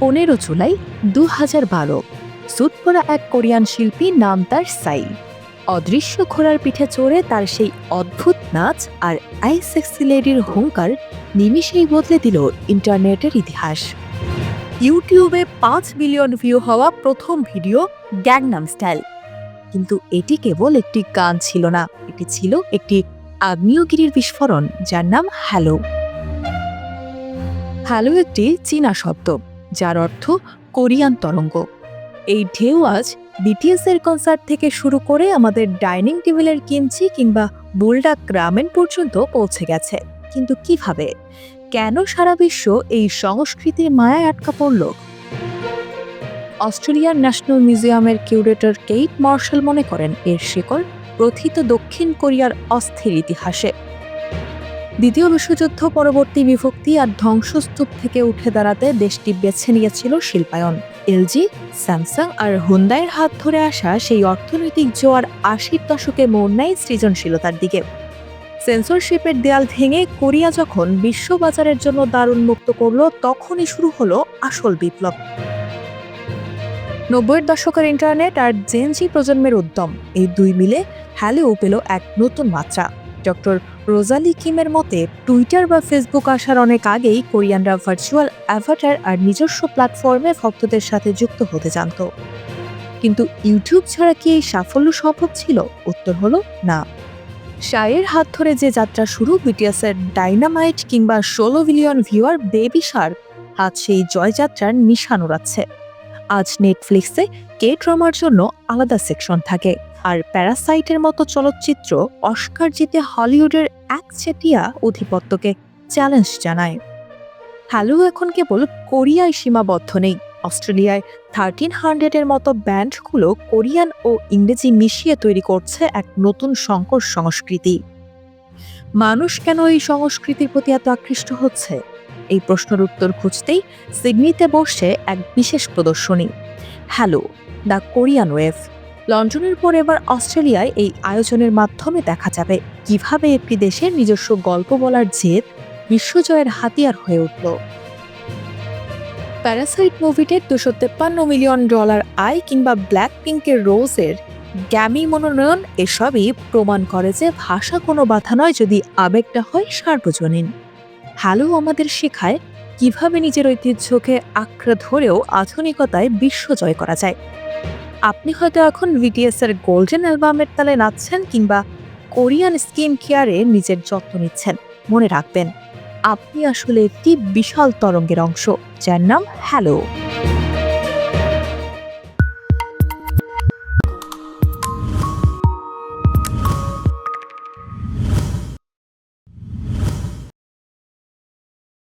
15 July 2012 sweet পরা এক Korean শিল্পী নাম তার সাই অদৃশ্য ঘোড়ার পিঠে চড়ে তার সেই অদ্ভুত নাচ আর আই সেক্সি লেডির হুঙ্কার নিমিষেই বদলে দিল ইন্টারনেটের ইতিহাস। ইউটিউবে 5 বিলিয়ন ভিউ হওয়া প্রথম ভিডিও গ্যাংনাম স্টাইল। কিন্তু এটি কেবল একটি গান ছিল না, এটি ছিল একটি আগ্নেয়গিরির বিস্ফোরণ যার নাম হ্যালো। হ্যালো একটি চীনা শব্দ যার অর্থ কোরিয়ান তরঙ্গ। এই ঢেউ আজ বিটিএস এর কনসার্ট থেকে শুরু করে আমাদের ডাইনিং টেবিলের কিমচি কিংবা বুলডাক রামেন পর্যন্ত পৌঁছে গেছে। কিন্তু কিভাবে, কেন সারা বিশ্ব এই সংস্কৃতির মায়ায় আটকা পড়ল? অস্ট্রেলিয়ার ন্যাশনাল মিউজিয়ামের কিউরেটর কেইট মার্শাল মনে করেন এর শিকড় প্রথিত দক্ষিণ কোরিয়ার অস্থির ইতিহাসে। দ্বিতীয় বিশ্বযুদ্ধ পরবর্তী বিভক্তি আর ধ্বংসস্তূপ থেকে উঠে দাঁড়াতে দেশটি বেছে নিয়েছিল শিল্পায়ন। এলজি, স্যামসাং আর হুন্ডাইয়ের হাত ধরে আসা সেই অর্থনৈতিক জোয়ার 80-র দশকে মোড় নেয় সৃজনশীলতার দিকে। সেন্সরশিপের দেয়াল ভেঙে কোরিয়া যখন বিশ্ববাজারের জন্য দ্বার উন্মুক্ত করল, তখনই শুরু হলো আসল বিপ্লব। 90-এর দশকের ইন্টারনেট আর জেনজি প্রজন্মের উদ্যম, এই দুই মিলে হ্যালো পেল এক নতুন মাত্রা। ডক্টর রোজালি কিমের মতে, টুইটার বা ফেসবুক আসার অনেক আগেই কোরিয়ানরা ভার্চুয়াল অ্যাভাটার আর নিজস্ব প্ল্যাটফর্মে ভক্তদের সাথে যুক্ত হতে জানত। কিন্তু ইউটিউব ছাড়া কি এই সাফল্য সম্ভব ছিল? উত্তর হলো না। শায়ের হাত ধরে যে যাত্রা শুরু, বিটিএসের ডাইনামাইট কিংবা 16 বিলিয়ন ভিউয়ার বেবি শার্ক আজ সেই জয়যাত্রার নিশান উড়াচ্ছে। আজ নেটফ্লিক্সে কে ড্রামার জন্য আলাদা সেকশন থাকে, আর প্যারাসাইটের মতো চলচ্চিত্র অস্কার জিতে হলিউডের একচেটিয়া আধিপত্যকে চ্যালেঞ্জ জানায়। হ্যালো এখন কেবল কোরিয়ায় সীমাবদ্ধ নেই। অস্ট্রেলিয়ায় 1300-এর মতো ব্যান্ডগুলো কোরিয়ান ও ইংরেজি মিশিয়ে তৈরি করছে এক নতুন সংকর সংস্কৃতি। মানুষ কেন এই সংস্কৃতির প্রতি এত আকৃষ্ট হচ্ছে? এই প্রশ্নের উত্তর খুঁজতেই সিডনিতে বসছে এক বিশেষ প্রদর্শনী, হ্যালো দ্য কোরিয়ান ওয়েভ। লন্ডনের পর এবার অস্ট্রেলিয়ায় এই আয়োজনের মাধ্যমে দেখা যাবে কিভাবে একটি দেশের নিজস্ব গল্প বলার জেদ বিশ্বজয়ের হাতিয়ার হয়ে উঠল। প্যারাসাইট মুভিটির $253 মিলিয়ন আয় কিংবা ব্ল্যাক পিঙ্কের রোজের গ্যামি মনোনয়ন, এসবই প্রমাণ করে যে ভাষা কোনো বাধা নয় যদি আবেগটা হয় সার্বজনীন। হ্যালো আমাদের শেখায় কিভাবে নিজের ঐতিহ্যকে আঁকড়ে ধরেও আধুনিকতায় বিশ্ব জয় করা যায়। আপনি হয়তো এখন বিটিএস এর গোল্ডেন অ্যালবামের তালে নাচছেন কিংবা কোরিয়ান স্কিন কেয়ারে নিজের যত্ন নিচ্ছেন। মনে রাখবেন, আপনি আসলে একটি বিশাল তরঙ্গের অংশ যার নাম হ্যালো।